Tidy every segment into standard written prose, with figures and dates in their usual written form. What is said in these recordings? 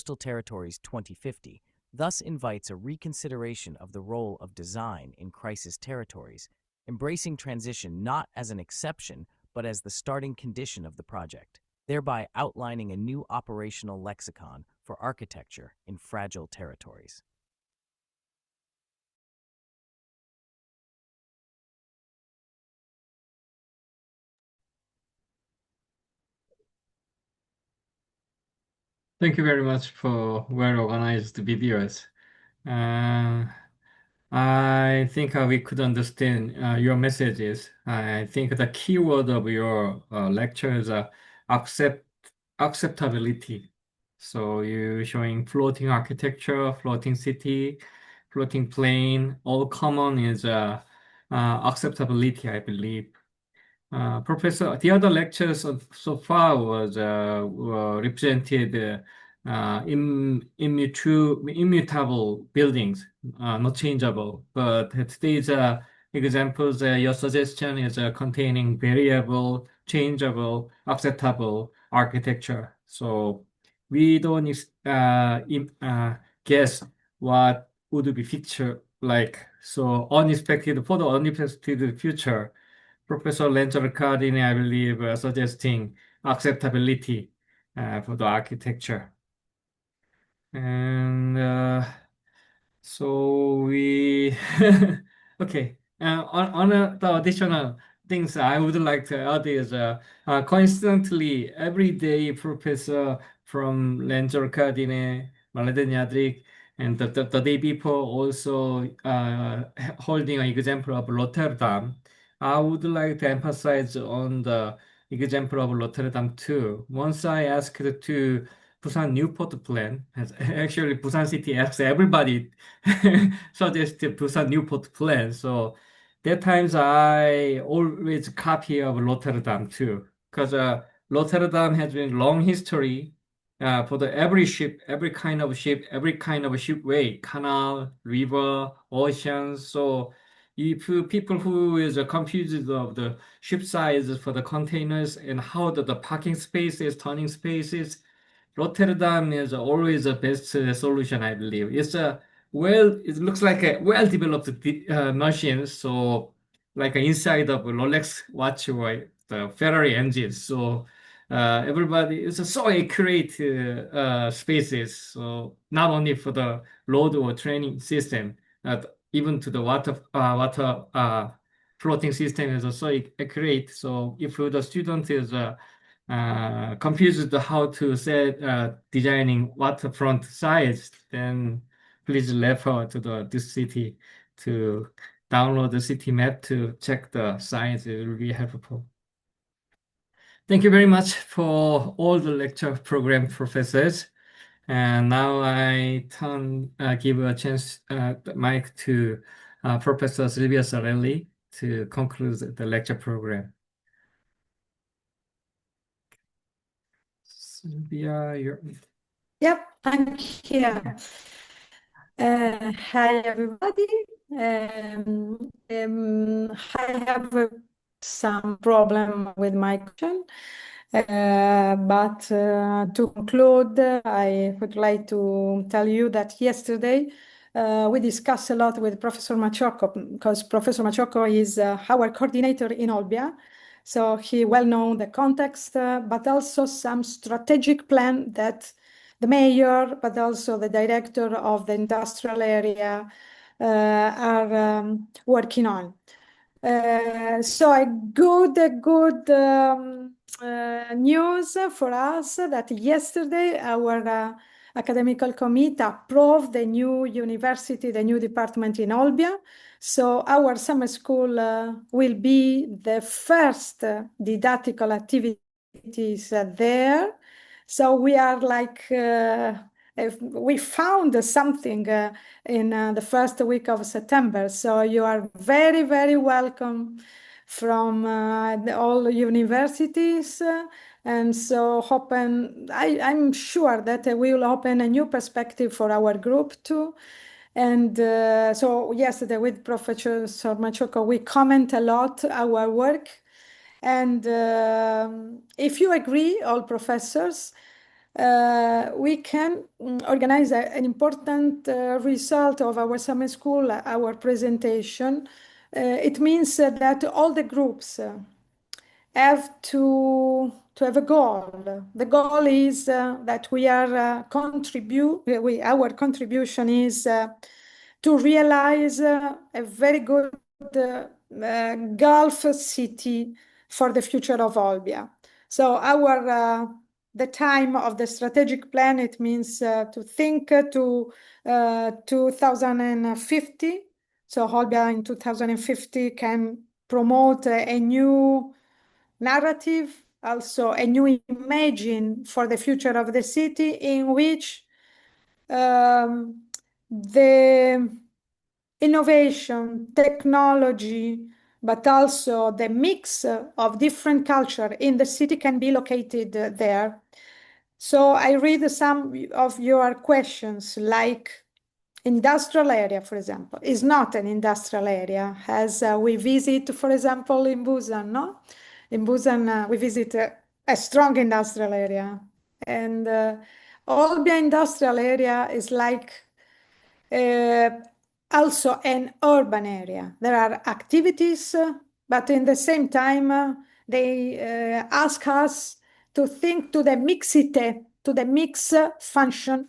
Coastal Territories 2050 thus invites a reconsideration of the role of design in crisis territories, embracing transition not as an exception but as the starting condition of the project, thereby outlining a new operational lexicon for architecture in fragile territories. Thank you very much for well-organized videos. Uh, I think we could understand your messages. I think the keyword of your lecture is acceptability. So you showing floating architecture, floating city, floating plane. All common is acceptability, I believe. Professor, the other lectures so far was were represented immutable buildings, not changeable. But today's examples, your suggestion is containing variable, changeable, acceptable architecture. So we don't guess what would be future like. So unexpected for the unexpected future. Professor Lenzer Cardini, I believe, suggesting acceptability for the architecture. And so we, okay. On the additional things I would like to add is coincidentally, every day Professor from Lenzer Cardini, Maledeniadrik, and the day before also holding an example of Rotterdam. I would like to emphasize on the example of Rotterdam too. Once I asked to Busan Newport plan, actually Busan City asks everybody suggest Busan Newport plan. So that times I always copy of Rotterdam too, because Rotterdam has been long history for the every ship, every kind of ship, every kind of shipway, canal, river, oceans. So if people who is confused of the ship size for the containers and how the parking spaces, turning spaces, Rotterdam is always the best solution, I believe. It looks like a well-developed machine. So like inside of a Rolex watch or the Ferrari engines. So everybody is so accurate spaces. So not only for the road or training system, even to the water floating system is also accurate. So if the student is confused how to set designing waterfront size, then please refer to this city to download the city map to check the size. It will be helpful. Thank you very much for all the lecture program professors. And now I give a chance the mic to Professor Silvia Sarelli to conclude the lecture program. Sylvia, you're... Yep, I'm here. Hi, everybody. I have some problem with my question, but to conclude, I would like to tell you that yesterday we discussed a lot with Professor Machocco, because Professor Machocco is our coordinator in Olbia. So he well knows the context, but also some strategic plan that the mayor, but also the director of the industrial area are working on. So a good news for us that yesterday our academical committee approved the new university, the new department in Olbia. So our summer school will be the first didactical activities there. So we are like, we found something in the first week of September. So you are very, very welcome from all universities. And so I'm sure that we will open a new perspective for our group too. And so yesterday with Professor Machoko, we comment a lot our work. And if you agree, all professors, we can organize an important result of our summer school, our presentation. It means that all the groups have to have a goal. The goal is that we are our contribution is to realize a very good Gulf city for the future of Olbia. So the time of the strategic plan, it means to think to 2050. So Olbia in 2050 can promote a new narrative, also a new imagine for the future of the city in which the innovation, technology, but also the mix of different culture in the city can be located there. So I read some of your questions, like industrial area, for example, is not an industrial area, as we visit, for example, in Busan, no? In Busan, we visit a strong industrial area. And Olbia industrial area is like uh, also an urban area. There are activities, but in the same time, they ask us to think to the mixite, to the mix function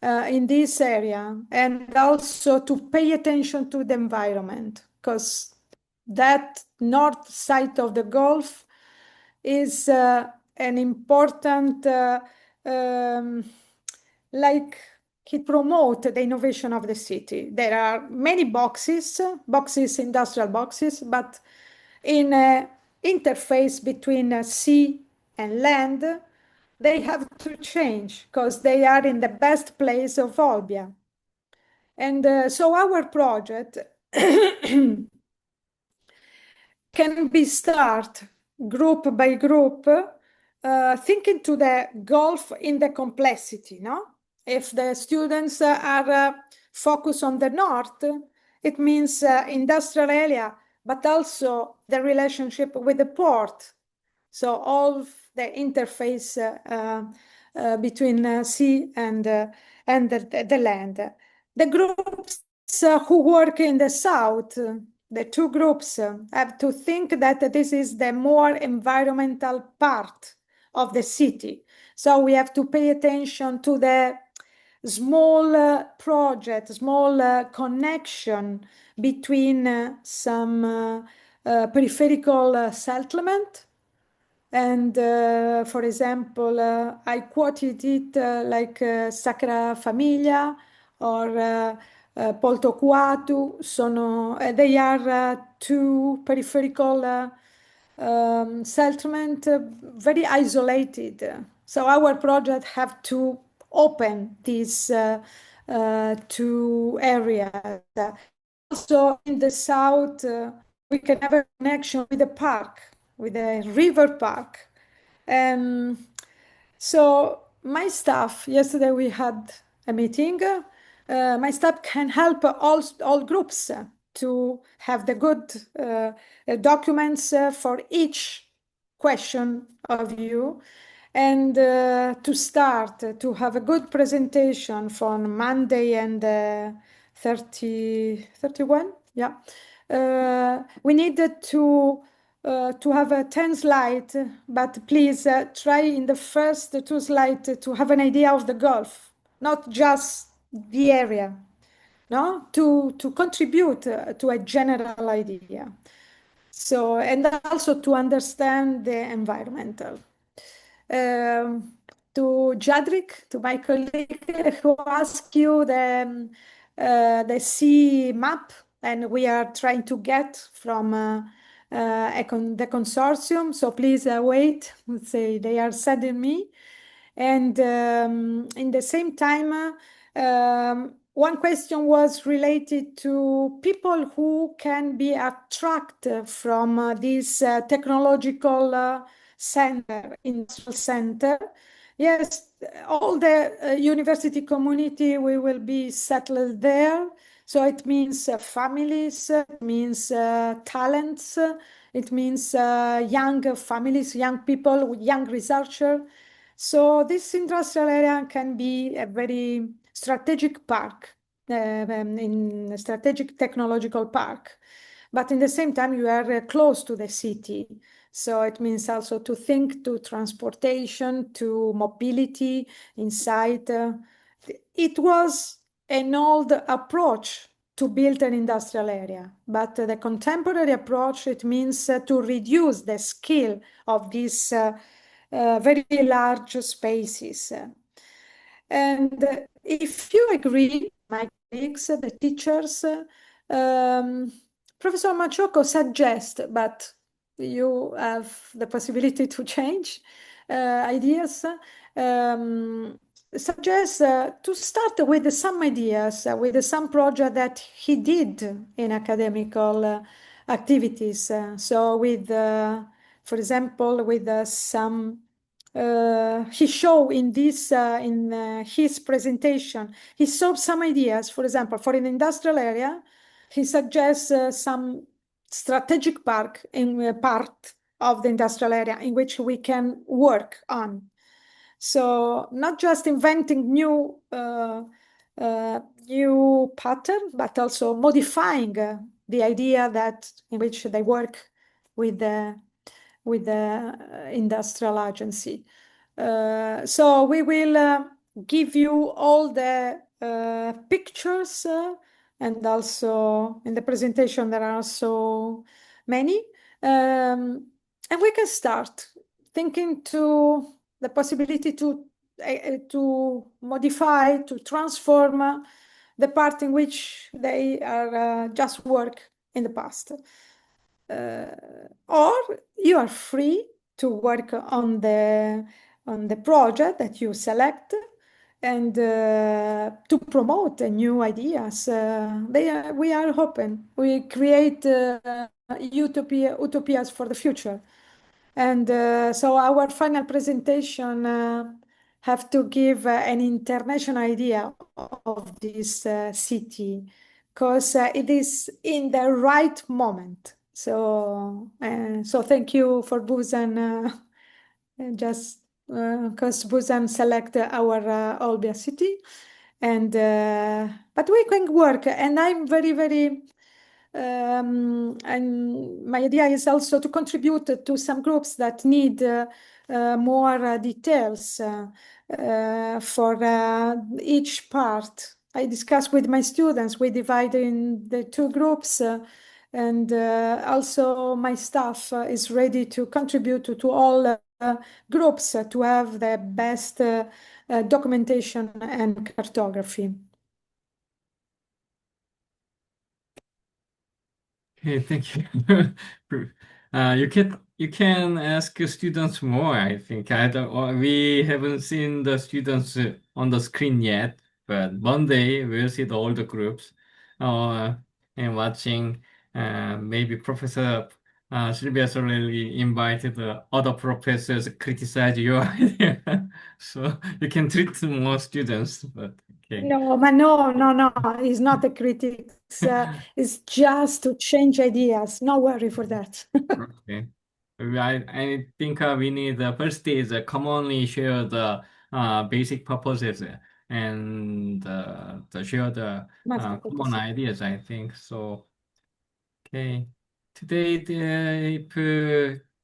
in this area, and also to pay attention to the environment, because that north side of the Gulf is an important like it promote the innovation of the city. There are many boxes, industrial boxes, but in interface between sea and land, they have to change because they are in the best place of Olbia. And so our project can be start group by group, thinking to the Gulf in the complexity, no? If the students are focused on the north, it means industrial area, but also the relationship with the port. So all the interface between sea and the land. The groups who work in the south, the two groups have to think that this is the more environmental part of the city. So we have to pay attention to the small project, small connection between some peripheral settlement. And for example, I quoted it like Sacra Famiglia or Polto Coatu. They are two peripheral settlement, very isolated. So our project have to open these two areas. Also in the south, we can have a connection with the park, with the river park. So my staff, yesterday we had a meeting. My staff can help all groups to have the good documents for each question of you, and to start to have a good presentation for Monday and 31. Yeah. We needed to have a 10 slide, but please try in the first two slides to have an idea of the Gulf, not just the area, no? To contribute to a general idea. So, and also to understand the environmental. To Jadrik, to my colleague who asked you the sea map, and we are trying to get from the consortium. So please wait. Let's say they are sending me, and in the same time, one question was related to people who can be attracted from this technological center, industrial center. Yes, all the university community, we will be settled there. So it means families, it means talents, it means young families, young people, young researchers. So this industrial area can be a very strategic park, in a strategic technological park. But in the same time, you are close to the city. So it means also to think to transportation, to mobility inside. It was an old approach to build an industrial area, but the contemporary approach, it means to reduce the scale of these very large spaces. And if you agree, my colleagues, the teachers, um, Professor Maciocco suggests, but you have the possibility to change ideas, um, suggests to start with some ideas, with some project that he did in academical activities. So with, for example, with some he showed in this in his presentation, he saw some ideas. For example, for an industrial area, he suggests some strategic park in part of the industrial area in which we can work on. So not just inventing new pattern, but also modifying the idea that in which they work with the industrial agency. So we will give you all the pictures, and also in the presentation there are so many. And we can start thinking to the possibility to modify, to transform the part in which they are just work in the past. Or you are free to work on the project that you select and to promote new ideas. We are open. We create utopias for the future. And so our final presentation have to give an international idea of this city, because it is in the right moment. So thank you for Busan, just because Busan select our Olbia city, and but we can work, and I'm very and my idea is also to contribute to some groups that need more details for each part. I discuss with my students, we divide in the two groups, and also my staff is ready to contribute to all groups to have the best documentation and cartography. Okay, thank you. You can ask students more, I think. I don't, we haven't seen the students on the screen yet, but Monday we'll see all the groups and watching. Maybe Professor Sylvia Sorelli invited the other professors to criticize your idea. So you can treat more students, but okay. No, but no, it's not a critic. It's just to change ideas. No worry for that. Okay. I think we need the first is commonly share the basic purposes and to share the Master common Professor. ideas, I think. So, okay. Today, if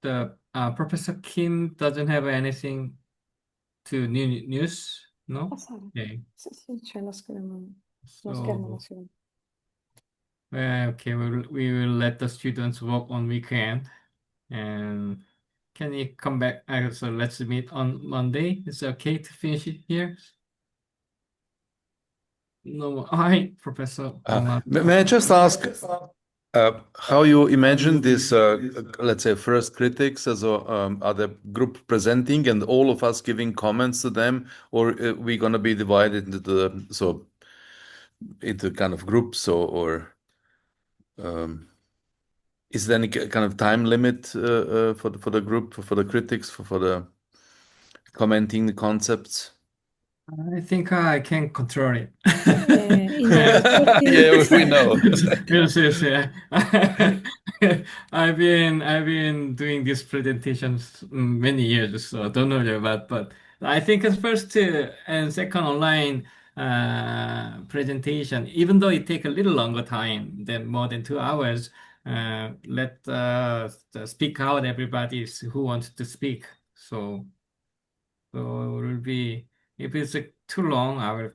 the Professor Kim doesn't have anything to news, no? Passare. Okay. Sì, c'è lo schermo So, nazionale. okay, we will let the students work on weekend. And can you come back? So let's meet on Monday. Is it okay to finish it here? No, hi, Professor. May I just ask how you imagine this, let's say, first critics as are the group presenting and all of us giving comments to them, or we gonna be divided into kind of groups, or is there any kind of time limit for the group, for the critics, for the commenting the concepts? I think I can control it. In a 30 Yeah, we know. Yes, yes, yeah. I've been doing these presentations many years, so I don't know about, but I think the first and second online presentation, even though it take a little longer time than more than 2 hours, let speak out everybody who wants to speak. So it will be if it's too long, I will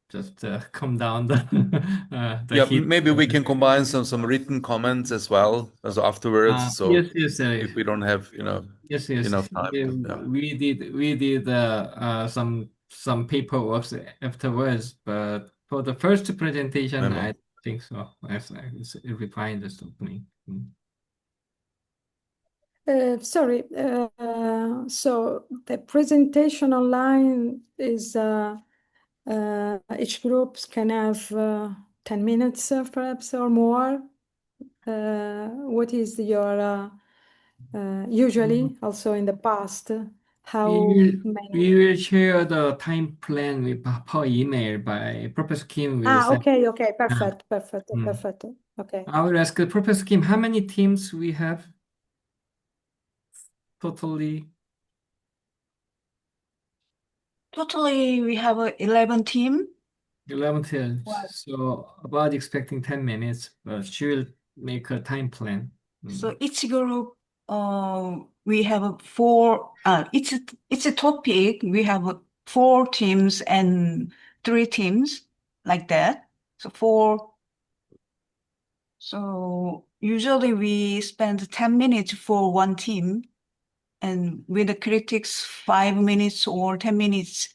just come down the Yeah, heat. maybe we can combine some written comments as well as afterwards. So Yes, yes, if we don't have, yes, yes. enough time. Yeah, Yeah. we did some paperwork afterwards, but for the first presentation, Memo. I think so. It'll be fine this opening. Sorry, so the presentation online is each group can have 10 minutes perhaps or more. What is your usually also in the past, how many? We will share the time plan per email by Professor Kim will send. Okay, uh, mm. perfect. Okay. I will ask Professor Kim how many teams we have totally. Totally, we have 11 team. 11 teams. Wow. So about expecting 10 minutes, but she will make a time plan. So each group, we have four. It's a topic. We have 4 teams and 3 teams like that. So 4. So usually we spend 10 minutes for one team, and with the critics 5 minutes or 10 minutes.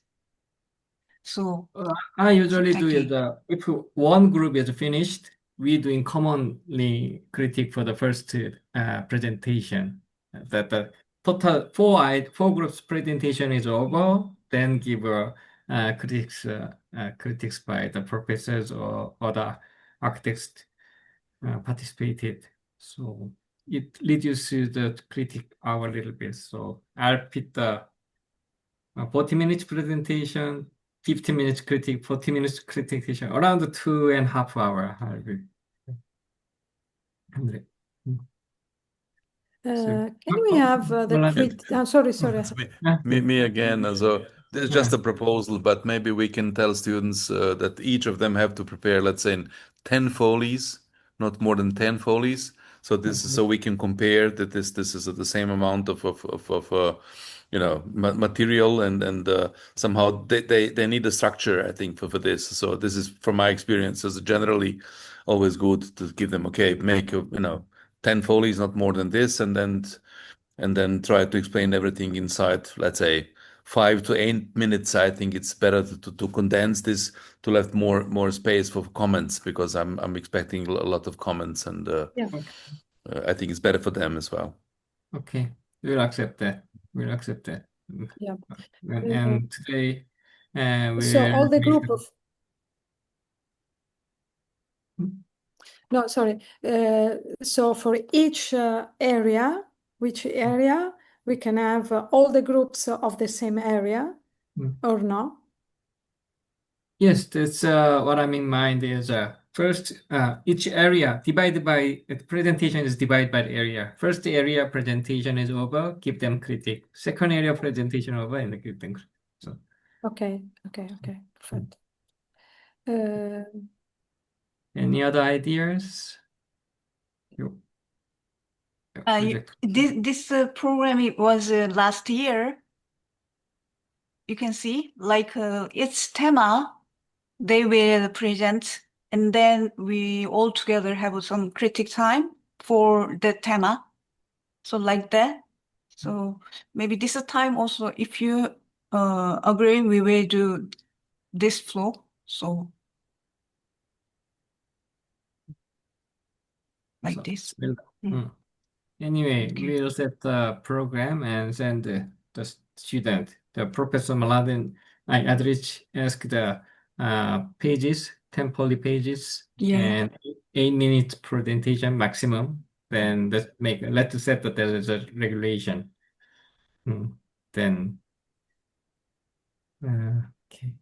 So I usually do sometimes is if one group is finished, we doing commonly critique for the first presentation. That the total four groups presentation is over, then give critics by the professors or other architects participated. So it reduces the critique hour a little bit. So I'll put the 40 minutes presentation, 50 minutes critique, 40 minutes critication, around 2.5 hours. Can we have sorry. Me again. So there's just Yeah. a proposal, but maybe we can tell students that each of them have to prepare, let's say, 10 folies, not more than 10 folies. So this is so we can compare that this is the same amount of material and somehow they need a structure, I think, for this. So this is from my experience as generally always good to give them, okay, make 10 folies, not more than this, and then try to explain everything inside, let's say, 5 to 8 minutes. I think it's better to condense this to left more space for comments because I'm expecting a lot of comments and Yeah. I think it's better for them as well. Okay, we'll accept that. We'll accept that. Yeah. And today So we'll all the make group of no, sorry. So for each area, which area we can have all the groups of the same area or no? Yes, that's what I'm in mind is first each area divided by the presentation is divided by the area. First area presentation is over, give them critique. Second area presentation over and give them critique. So Okay, perfect. any other ideas? this program, it was last year. You can see, like it's thema, they will present, and then we all together have some critic time for the thema. So like that. So maybe this time also, if you agree, we will do this flow. So like this. Anyway, we'll set the program and send the student. The Professor Maladen, I ask the pages, 10 poly pages, and 8 minutes presentation maximum. Then let's set that there is a regulation. Then okay.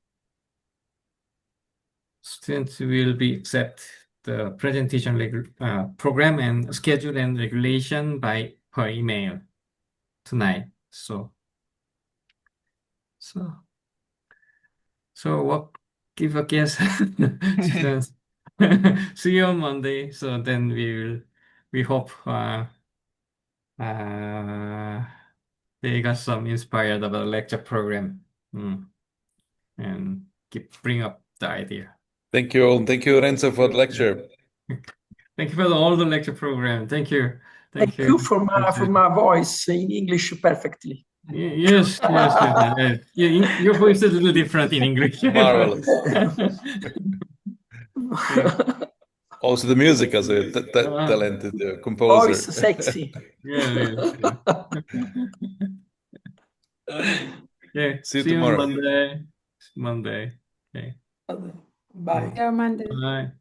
Students will be accept the presentation program and schedule and regulation by per email tonight. So So what give a guess, students. See you on Monday. So then we hope they got some inspired about lecture program. And bring up the idea. Thank you all. Thank you, Renzo, for the lecture. Thank you for all the lecture program. Thank you. Thank you for my voice in English perfectly. Yes. Your voice is a little different in English. Marvelous. Also, the music as a talented composer. Voice sexy. Yeah. See you on tomorrow. Monday. Okay. Bye. Yeah, Monday. Bye.